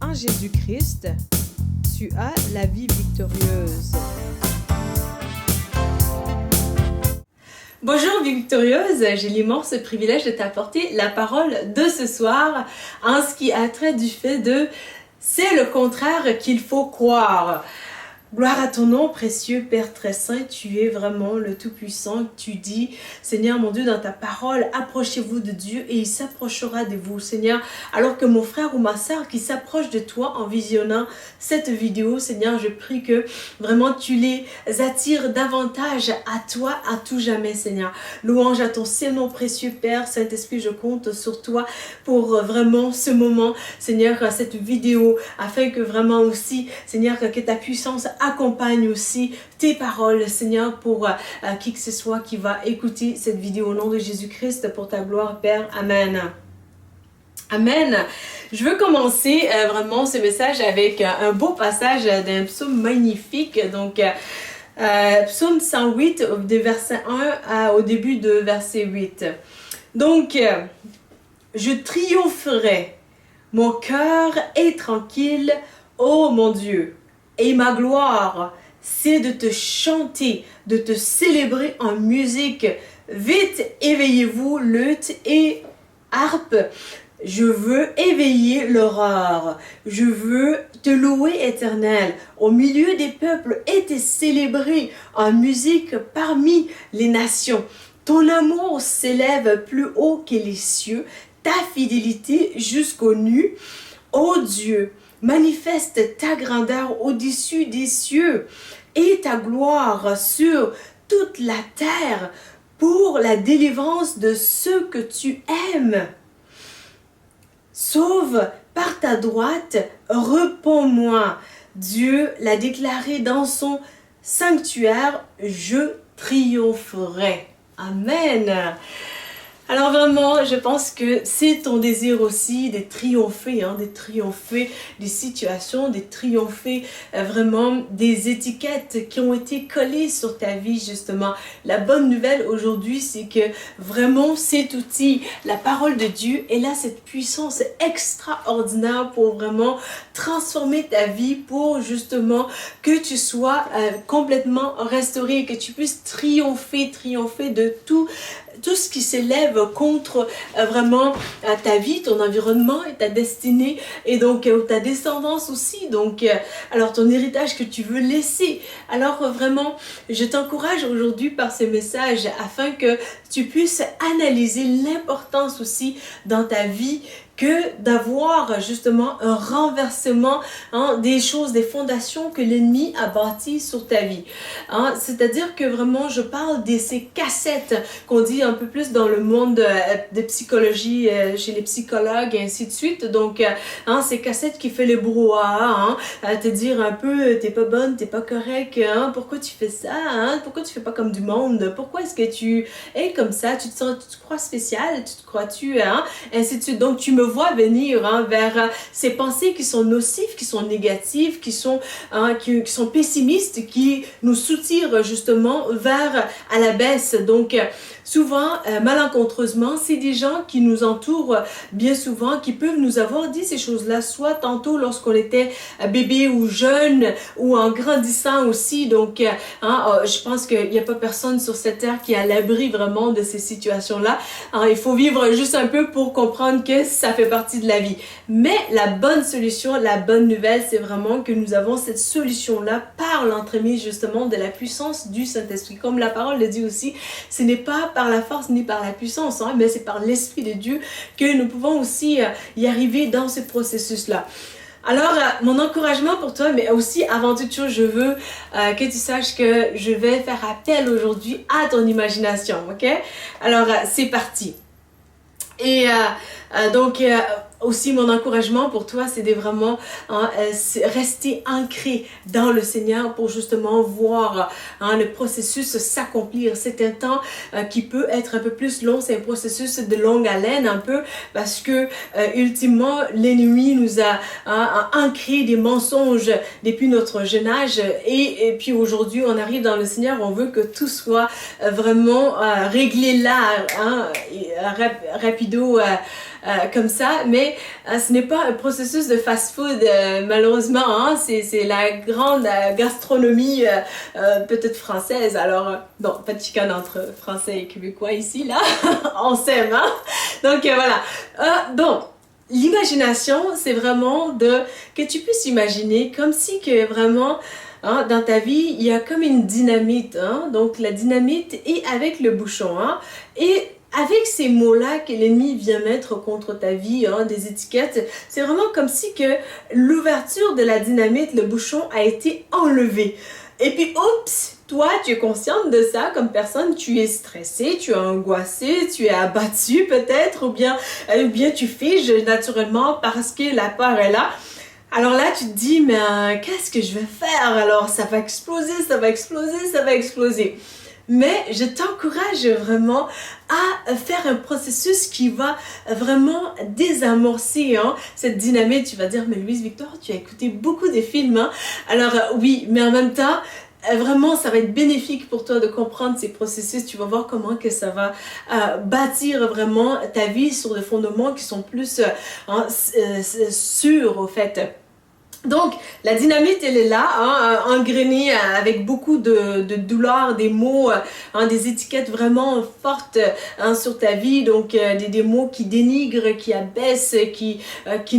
En Jésus-Christ, tu as la vie victorieuse. Bonjour victorieuse, j'ai l'immense privilège de t'apporter la parole de ce soir en ce qui a trait du fait de « c'est le contraire qu'il faut croire ». Gloire à ton nom, précieux Père très saint, tu es vraiment le Tout-Puissant. Tu dis, Seigneur mon Dieu, dans ta parole, approchez-vous de Dieu et il s'approchera de vous, Seigneur. Alors que mon frère ou ma sœur qui s'approche de toi en visionnant cette vidéo, Seigneur, je prie que vraiment tu les attires davantage à toi à tout jamais, Seigneur. Louange à ton Saint-Nom précieux Père, Saint-Esprit, je compte sur toi pour vraiment ce moment, Seigneur, cette vidéo, afin que vraiment aussi, Seigneur, que ta puissance accompagne aussi tes paroles, Seigneur, pour qui que ce soit qui va écouter cette vidéo au nom de Jésus-Christ, pour ta gloire, Père. Amen. Amen. Je veux commencer vraiment ce message avec un beau passage d'un psaume magnifique. Donc, psaume 108, de verset 1 au début de verset 8. Donc, je triompherai, mon cœur est tranquille, ô mon Dieu. Et ma gloire, c'est de te chanter, de te célébrer en musique. Vite, éveillez-vous, luth et harpe. Je veux éveiller l'aurore. Je veux te louer, Éternel, au milieu des peuples et te célébrer en musique parmi les nations. Ton amour s'élève plus haut que les cieux, ta fidélité jusqu'aux nues. Ô Dieu, manifeste ta grandeur au-dessus des cieux et ta gloire sur toute la terre pour la délivrance de ceux que tu aimes. Sauve par ta droite, réponds-moi. Dieu l'a déclaré dans son sanctuaire, je triompherai. Amen. Alors vraiment, je pense que c'est ton désir aussi de triompher des situations, de triompher vraiment des étiquettes qui ont été collées sur ta vie justement. La bonne nouvelle aujourd'hui, c'est que vraiment cet outil, la parole de Dieu, elle a cette puissance extraordinaire pour vraiment transformer ta vie, pour justement que tu sois complètement restauré, que tu puisses triompher de tout ce qui s'élève contre vraiment ta vie, ton environnement et ta destinée et donc ta descendance aussi. Donc, alors ton héritage que tu veux laisser. Alors vraiment, je t'encourage aujourd'hui par ces messages afin que tu puisses analyser l'importance aussi dans ta vie que d'avoir justement un renversement des choses, des fondations que l'ennemi a bâties sur ta vie. C'est-à-dire que vraiment, je parle de ces cassettes qu'on dit un peu plus dans le monde de psychologie, chez les psychologues et ainsi de suite. Donc, ces cassettes qui fait le brouhaha, te dire un peu, t'es pas bonne, t'es pas correct, pourquoi tu fais ça, pourquoi tu fais pas comme du monde, pourquoi est-ce que tu es comme ça, tu te crois spécial, tu te crois-tu, ainsi de suite. Donc, tu me vois venir vers ces pensées qui sont nocives, qui sont négatives, qui sont pessimistes, qui nous soutirent justement vers à la baisse. Donc, souvent, malencontreusement, c'est des gens qui nous entourent bien souvent, qui peuvent nous avoir dit ces choses-là, soit tantôt lorsqu'on était bébé ou jeune, ou en grandissant aussi. Donc, je pense qu'il n'y a pas personne sur cette terre qui est à l'abri vraiment de ces situations-là. Il faut vivre juste un peu pour comprendre que ça fait partie de la vie. Mais la bonne solution, la bonne nouvelle, c'est vraiment que nous avons cette solution-là par l'entremise justement de la puissance du Saint-Esprit. Comme la parole le dit aussi, ce n'est pas par la force ni par la puissance, mais c'est par l'Esprit de Dieu que nous pouvons aussi y arriver dans ce processus-là. Alors, mon encouragement pour toi, mais aussi avant toute chose, je veux que tu saches que je vais faire appel aujourd'hui à ton imagination, ok? Alors, c'est parti. Et donc, aussi mon encouragement pour toi, c'est de vraiment rester ancré dans le Seigneur pour justement voir le processus s'accomplir. C'est un temps qui peut être un peu plus long, c'est un processus de longue haleine un peu parce que ultimement l'ennemi nous a ancré des mensonges depuis notre jeune âge et puis aujourd'hui on arrive dans le Seigneur, on veut que tout soit vraiment réglé là, rapido comme ça, mais ce n'est pas un processus de fast-food, malheureusement, hein, c'est la grande gastronomie peut-être française. Alors, non, pas de chicane entre français et québécois ici, là, on s'aime, hein? Donc, voilà. Bon. L'imagination, c'est vraiment que tu puisses imaginer comme si que vraiment, hein, dans ta vie, il y a comme une dynamite, hein, donc la dynamite est avec le bouchon, hein, et avec ces mots-là que l'ennemi vient mettre contre ta vie, hein, des étiquettes, c'est vraiment comme si que l'ouverture de la dynamite, le bouchon a été enlevé. Et puis, oups, toi, tu es consciente de ça comme personne, tu es stressé, tu es angoissé, tu es abattu peut-être, ou bien tu figes naturellement parce que la peur est là. Alors là, tu te dis, mais qu'est-ce que je vais faire? Alors, ça va exploser, ça va exploser, ça va exploser. Mais je t'encourage vraiment à faire un processus qui va vraiment désamorcer, hein, cette dynamique. Tu vas dire, mais Louise Victoire, tu as écouté beaucoup de films, hein? Alors oui, mais en même temps, vraiment, ça va être bénéfique pour toi de comprendre ces processus. Tu vas voir comment que ça va bâtir vraiment ta vie sur des fondements qui sont plus sûrs, au fait. Donc, la dynamite, elle est là, hein, engrainée avec beaucoup de douleur, des mots, hein, des étiquettes vraiment fortes, hein, sur ta vie. Donc, des mots qui dénigrent, qui abaissent, qui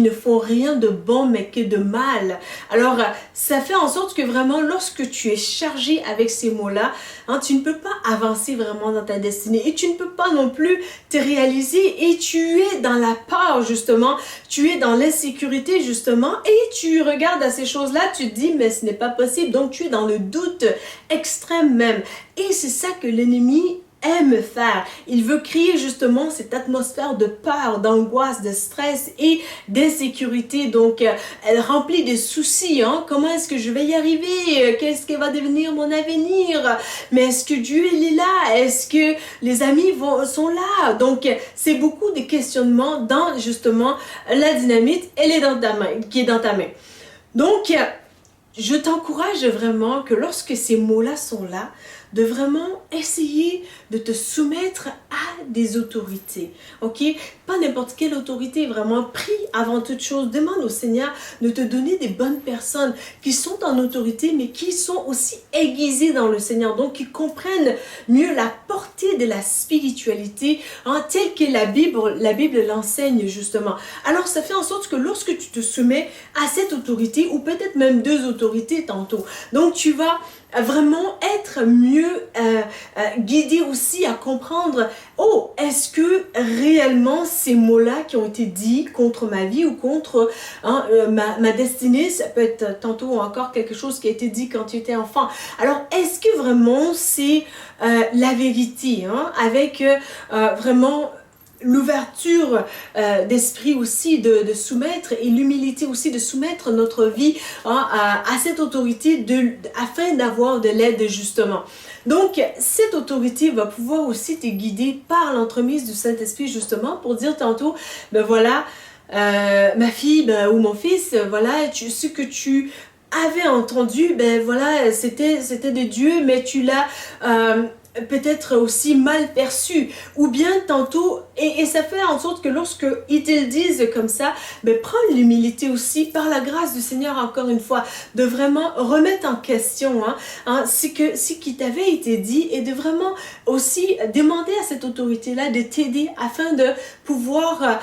ne font rien de bon, mais que de mal. Alors, ça fait en sorte que vraiment, lorsque tu es chargé avec ces mots-là, hein, tu ne peux pas avancer vraiment dans ta destinée. Et tu ne peux pas non plus te réaliser. Et tu es dans la peur, justement. Tu es dans l'insécurité, justement. Et tu regardes à ces choses-là, tu te dis, mais ce n'est pas possible. Donc, tu es dans le doute extrême même. Et c'est ça que l'ennemi aime faire. Il veut créer justement cette atmosphère de peur, d'angoisse, de stress et d'insécurité. Donc, elle remplit de soucis. Hein? Comment est-ce que je vais y arriver? Qu'est-ce qui va devenir mon avenir? Mais est-ce que Dieu il est là? Est-ce que les amis sont là? Donc, c'est beaucoup de questionnements dans justement la dynamite. Elle est dans ta main, qui est dans ta main. Donc, je t'encourage vraiment que lorsque ces mots-là sont là, de vraiment essayer de te soumettre à des autorités, ok? Pas n'importe quelle autorité, vraiment prie avant toute chose. Demande au Seigneur de te donner des bonnes personnes qui sont en autorité, mais qui sont aussi aiguisées dans le Seigneur, donc qui comprennent mieux la portée de la spiritualité, hein, telle que la Bible l'enseigne justement. Alors ça fait en sorte que lorsque tu te soumets à cette autorité, ou peut-être même deux autorités tantôt, donc tu vas vraiment être mieux guidé aussi à comprendre, oh, est-ce que réellement ces mots-là qui ont été dits contre ma vie ou contre ma destinée, ça peut être tantôt encore quelque chose qui a été dit quand tu étais enfant. Alors, est-ce que vraiment c'est la vérité, hein, avec vraiment l'ouverture d'esprit aussi de soumettre, et l'humilité aussi de soumettre notre vie, hein, à cette autorité afin d'avoir de l'aide justement. Donc, cette autorité va pouvoir aussi te guider par l'entremise du Saint-Esprit justement pour dire tantôt, ben voilà, ma fille ou mon fils, voilà, ce que tu avais entendu, ben voilà, c'était de Dieu, mais tu l'as peut-être aussi mal perçu, ou bien tantôt, et ça fait en sorte que lorsque ils te le disent comme ça, ben prends l'humilité aussi, par la grâce du Seigneur encore une fois, de vraiment remettre en question ce qui t'avait été dit, et de vraiment aussi demander à cette autorité-là de t'aider afin de pouvoir,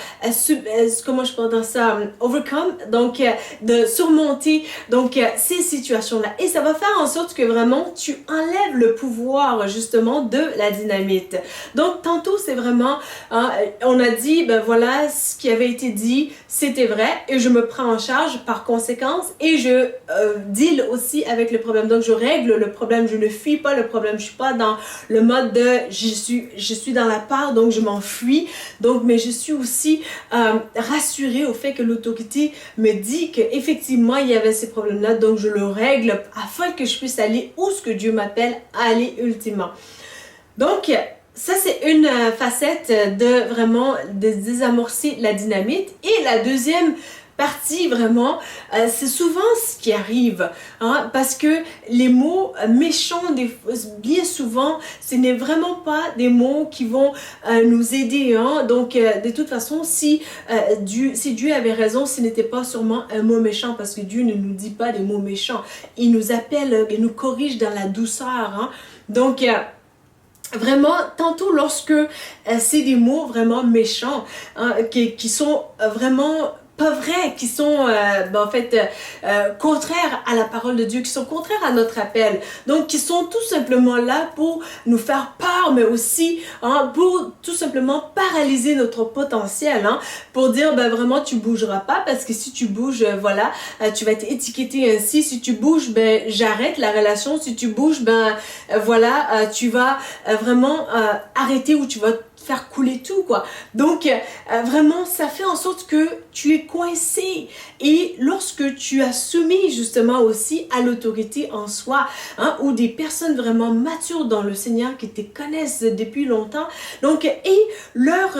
comment je parle dans ça, overcome, donc de surmonter donc ces situations-là, et ça va faire en sorte que vraiment tu enlèves le pouvoir justement de la dynamite. Donc tantôt c'est vraiment, on a dit, ben voilà, ce qui avait été dit, c'était vrai, et je me prends en charge par conséquence, et je deal aussi avec le problème. Donc je règle le problème, je ne fuis pas le problème, je suis pas dans le mode de je suis dans la peur, donc je m'enfuis. Donc, mais je suis aussi rassurée au fait que l'autorité me dit qu'effectivement il y avait ces problèmes-là, donc je le règle afin que je puisse aller où ce que Dieu m'appelle à aller ultimement. Donc, ça c'est une facette de vraiment de désamorcer la dynamite. Et la deuxième partie vraiment, c'est souvent ce qui arrive, hein, parce que les mots méchants, bien souvent, ce n'est vraiment pas des mots qui vont nous aider, hein. Donc de toute façon, si Dieu avait raison, ce n'était pas sûrement un mot méchant, parce que Dieu ne nous dit pas des mots méchants, il nous appelle, il nous corrige dans la douceur, hein. Donc vraiment, tantôt lorsque c'est des mots vraiment méchants, hein, qui sont vraiment pas vrais, qui sont en fait contraires à la parole de Dieu, qui sont contraires à notre appel, donc qui sont tout simplement là pour nous faire peur, mais aussi pour tout simplement paralyser notre potentiel, hein, pour dire vraiment tu bougeras pas, parce que si tu bouges, voilà, tu vas être étiqueté ainsi, si tu bouges, j'arrête la relation, si tu bouges, voilà, tu vas vraiment arrêter, ou tu vas faire couler tout, quoi. Donc vraiment, ça fait en sorte que tu es coincé, et lorsque tu as soumis justement aussi à l'autorité en soi, hein, ou des personnes vraiment matures dans le Seigneur qui te connaissent depuis longtemps, donc, et leur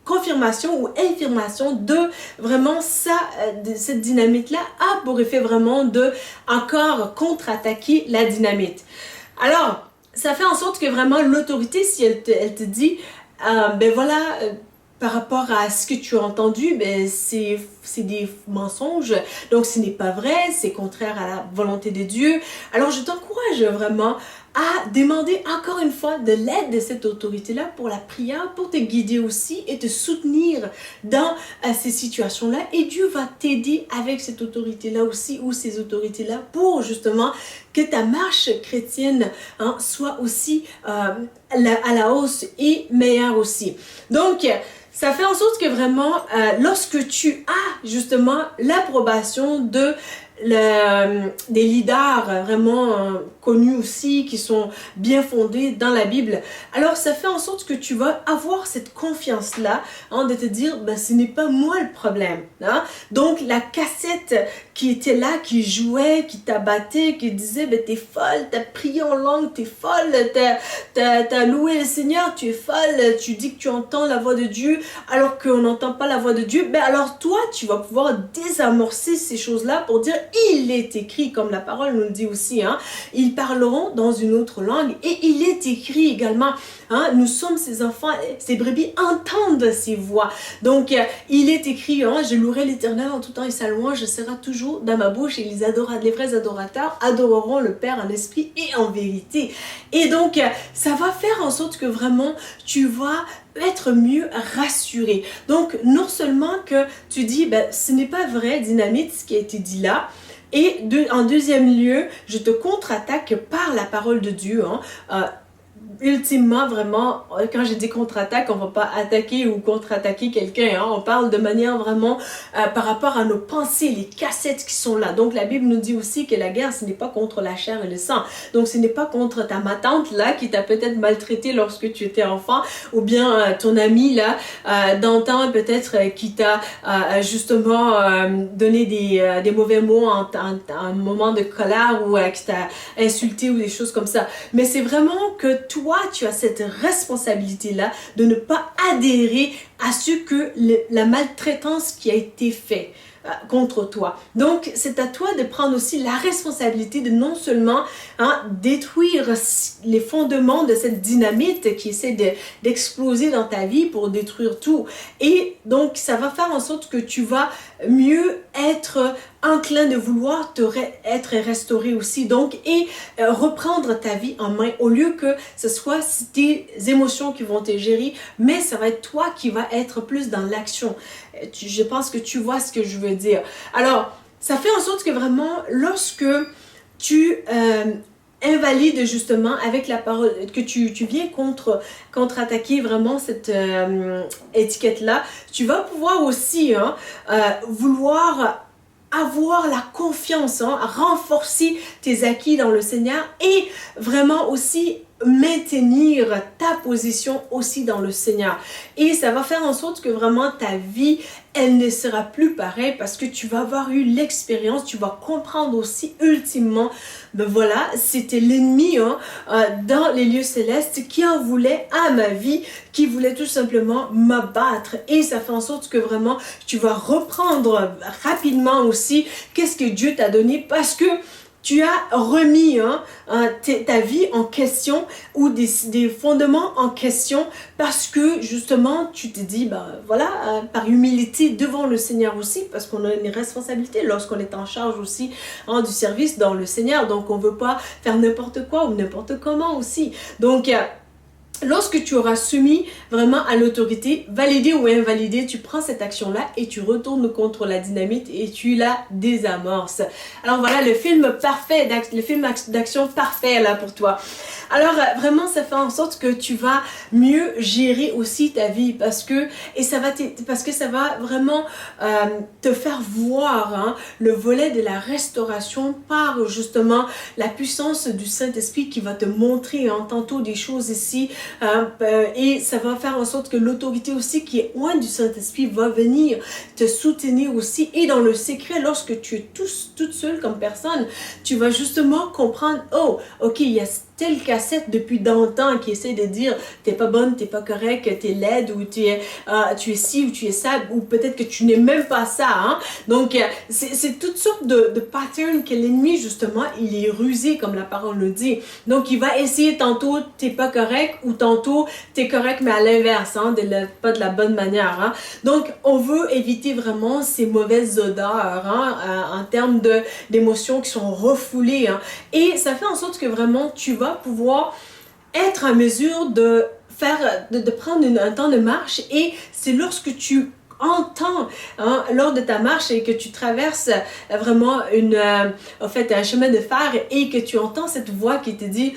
confirmation ou infirmation de vraiment ça, de cette dynamite-là a pour effet vraiment de encore contre-attaquer la dynamite. Alors, ça fait en sorte que vraiment l'autorité, si elle te dit voilà, par rapport à ce que tu as entendu, c'est des mensonges, donc ce n'est pas vrai, c'est contraire à la volonté de Dieu. Alors je t'encourage vraiment à demander encore une fois de l'aide de cette autorité-là pour la prière, pour te guider aussi et te soutenir dans ces situations-là. Et Dieu va t'aider avec cette autorité-là aussi, ou ces autorités-là, pour justement que ta marche chrétienne, hein, soit aussi à la hausse et meilleure aussi. Donc, ça fait en sorte que vraiment, lorsque tu as justement l'approbation des leaders vraiment connus aussi, qui sont bien fondés dans la Bible, alors ça fait en sorte que tu vas avoir cette confiance-là, hein, de te dire, ce n'est pas moi le problème, hein? Donc la cassette qui était là, qui jouait, qui t'abattait, qui disait, t'es folle, t'as prié en langue, t'es folle, t'as loué le Seigneur, tu es folle, tu dis que tu entends la voix de Dieu, alors qu'on n'entend pas la voix de Dieu, alors toi, tu vas pouvoir désamorcer ces choses-là pour dire, il est écrit, comme la parole nous le dit aussi, hein, ils parleront dans une autre langue, et il est écrit également, hein, nous sommes ses enfants, ses brebis entendent ses voix. Donc, il est écrit, hein, je louerai l'Éternel en tout temps, et sa louange sera toujours dans ma bouche, et les vrais adorateurs adoreront le Père en esprit et en vérité. Et donc, ça va faire en sorte que vraiment, tu vas être mieux rassuré. Donc, non seulement que tu dis, ce n'est pas vrai, dynamite, ce qui a été dit là, et en deuxième lieu, je te contre-attaque par la parole de Dieu, hein, ultimement, vraiment, quand je dis contre-attaque, on ne va pas attaquer ou contre-attaquer quelqu'un, hein, on parle de manière vraiment par rapport à nos pensées, les cassettes qui sont là. Donc la Bible nous dit aussi que la guerre, ce n'est pas contre la chair et le sang. Donc ce n'est pas contre ta tante là qui t'a peut-être maltraité lorsque tu étais enfant, ou bien ton ami là d'antan peut-être qui t'a justement donné des mauvais mots en un moment de colère, ou qui t'a insulté ou des choses comme ça. Mais c'est vraiment que toi, tu as cette responsabilité-là de ne pas adhérer à ce que la maltraitance qui a été faite contre toi. Donc, c'est à toi de prendre aussi la responsabilité de non seulement détruire les fondements de cette dynamite qui essaie d'exploser dans ta vie pour détruire tout. Et donc, ça va faire en sorte que tu vas mieux être enclin de vouloir être restauré aussi. Donc, et reprendre ta vie en main, au lieu que ce soit tes émotions qui vont te gérer, mais ça va être toi qui va être plus dans l'action. Je pense que tu vois ce que je veux dire. Alors, ça fait en sorte que vraiment, lorsque tu invalides justement avec la parole, que tu viens contre-attaquer vraiment cette étiquette-là, tu vas pouvoir aussi vouloir avoir la confiance, renforcer tes acquis dans le Seigneur, et vraiment aussi maintenir ta position aussi dans le Seigneur. Et ça va faire en sorte que vraiment ta vie, elle ne sera plus pareille parce que tu vas avoir eu l'expérience, tu vas comprendre aussi ultimement, ben voilà, c'était l'ennemi dans les lieux célestes qui en voulait à ma vie, qui voulait tout simplement m'abattre. Et ça fait en sorte que vraiment tu vas reprendre rapidement aussi qu'est-ce que Dieu t'a donné parce que tu as remis ta vie en question ou des fondements en question parce que justement tu te dis, ben voilà, par humilité devant le Seigneur aussi, parce qu'on a une responsabilité lorsqu'on est en charge aussi du service dans le Seigneur. Donc on ne veut pas faire n'importe quoi ou n'importe comment aussi. Donc lorsque tu auras soumis vraiment à l'autorité, validé ou invalidé, tu prends cette action-là et tu retournes contre la dynamite et tu la désamorces. Alors voilà le film parfait, le film d'action parfait là pour toi. Alors vraiment ça fait en sorte que tu vas mieux gérer aussi ta vie parce que ça va vraiment te faire voir le volet de la restauration par justement la puissance du Saint-Esprit qui va te montrer tantôt des choses ici. Et ça va faire en sorte que l'autorité aussi qui est loin du Saint-Esprit va venir te soutenir aussi. Et dans le secret, lorsque tu es toute seule comme personne, tu vas justement comprendre, oh, ok, il y a telle cassette depuis longtemps qui essaie de dire t'es pas bonne, t'es pas correct, t'es laide ou tu es ci ou tu es ça ou peut-être que tu n'es même pas ça. Donc c'est toutes sortes de patterns que l'ennemi justement il est rusé comme la parole le dit. Donc il va essayer tantôt t'es pas correct ou tantôt t'es correct mais à l'inverse, pas de la bonne manière. Donc on veut éviter vraiment ces mauvaises odeurs en termes d'émotions qui sont refoulées. Et ça fait en sorte que vraiment tu vas pouvoir être en mesure de prendre un temps de marche et c'est lorsque tu entends lors de ta marche et que tu traverses vraiment un chemin de fer et que tu entends cette voix qui te dit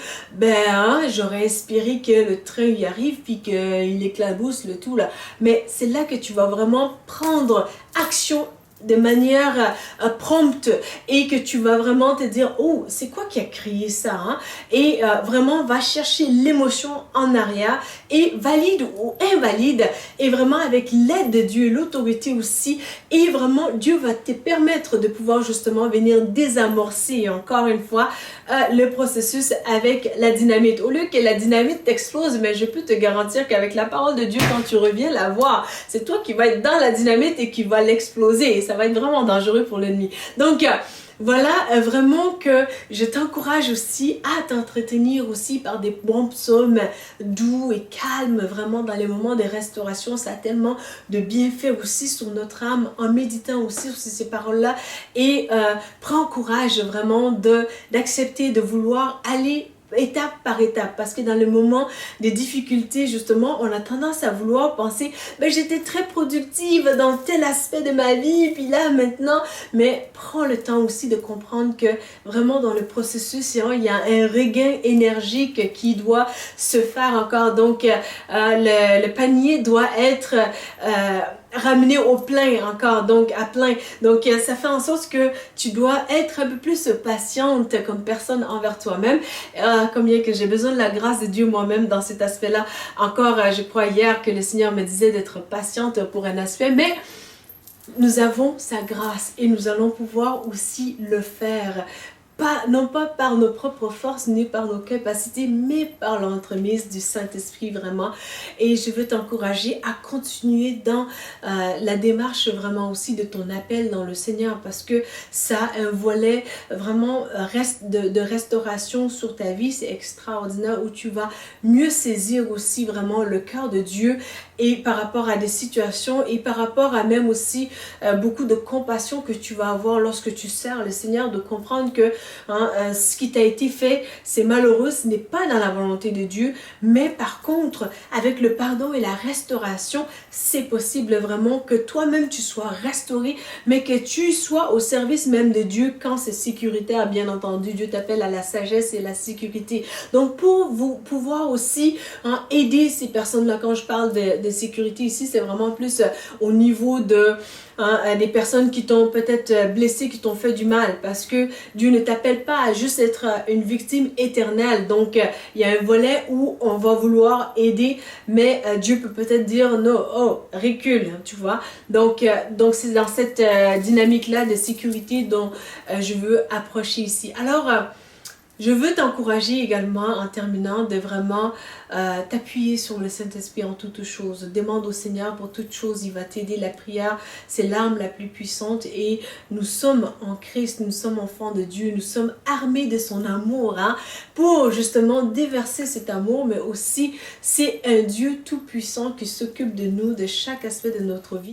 j'aurais espéré que le train y arrive puis qu'il éclabousse le tout là, mais c'est là que tu vas vraiment prendre action de manière prompte et que tu vas vraiment te dire oh c'est quoi qui a créé ça et vraiment va chercher l'émotion en arrière et valide ou invalide et vraiment avec l'aide de Dieu, l'autorité aussi et vraiment Dieu va te permettre de pouvoir justement venir désamorcer encore une fois le processus avec la dynamite. Au lieu que la dynamite t'explose, mais je peux te garantir qu'avec la parole de Dieu quand tu reviens la voir, c'est toi qui vas être dans la dynamite et qui va l'exploser. Ça va être vraiment dangereux pour l'ennemi. Donc, voilà, vraiment que je t'encourage aussi à t'entretenir aussi par des bons psaumes doux et calmes, vraiment dans les moments de restauration. Ça a tellement de bienfaits aussi sur notre âme en méditant aussi sur ces paroles-là. Et prends courage vraiment d'accepter, de vouloir aller étape par étape, parce que dans le moment des difficultés justement on a tendance à vouloir penser j'étais très productive dans tel aspect de ma vie puis là maintenant, mais prends le temps aussi de comprendre que vraiment dans le processus il y a un regain énergique qui doit se faire encore, donc le panier doit être ramener au plein encore, donc à plein. Donc ça fait en sorte que tu dois être un peu plus patiente comme personne envers toi-même. Combien que j'ai besoin de la grâce de Dieu moi-même dans cet aspect-là. Encore, je crois hier que le Seigneur me disait d'être patiente pour un aspect, mais nous avons sa grâce et nous allons pouvoir aussi le faire. Non pas par nos propres forces, ni par nos capacités, mais par l'entremise du Saint-Esprit vraiment. Et je veux t'encourager à continuer dans la démarche vraiment aussi de ton appel dans le Seigneur, parce que ça a un volet vraiment de restauration sur ta vie. C'est extraordinaire où tu vas mieux saisir aussi vraiment le cœur de Dieu et par rapport à des situations et par rapport à même aussi beaucoup de compassion que tu vas avoir lorsque tu sers le Seigneur, de comprendre que ce qui t'a été fait, c'est malheureux, ce n'est pas dans la volonté de Dieu, mais par contre, avec le pardon et la restauration, c'est possible vraiment que toi-même tu sois restauré, mais que tu sois au service même de Dieu quand c'est sécuritaire, bien entendu. Dieu t'appelle à la sagesse et la sécurité. Donc pour vous pouvoir aussi aider ces personnes-là, quand je parle de de sécurité ici, c'est vraiment plus au niveau de des personnes qui t'ont peut-être blessé, qui t'ont fait du mal, parce que Dieu ne t'appelle pas à juste être une victime éternelle. Donc, il y a un volet où on va vouloir aider, mais Dieu peut peut-être dire non, oh, recule, tu vois. Donc c'est dans cette dynamique-là de sécurité dont je veux approcher ici. Alors, je veux t'encourager également, en terminant, de vraiment t'appuyer sur le Saint-Esprit en toutes choses. Demande au Seigneur pour toutes choses, il va t'aider. La prière, c'est l'arme la plus puissante et nous sommes en Christ, nous sommes enfants de Dieu, nous sommes armés de son amour pour justement déverser cet amour, mais aussi c'est un Dieu tout-puissant qui s'occupe de nous, de chaque aspect de notre vie.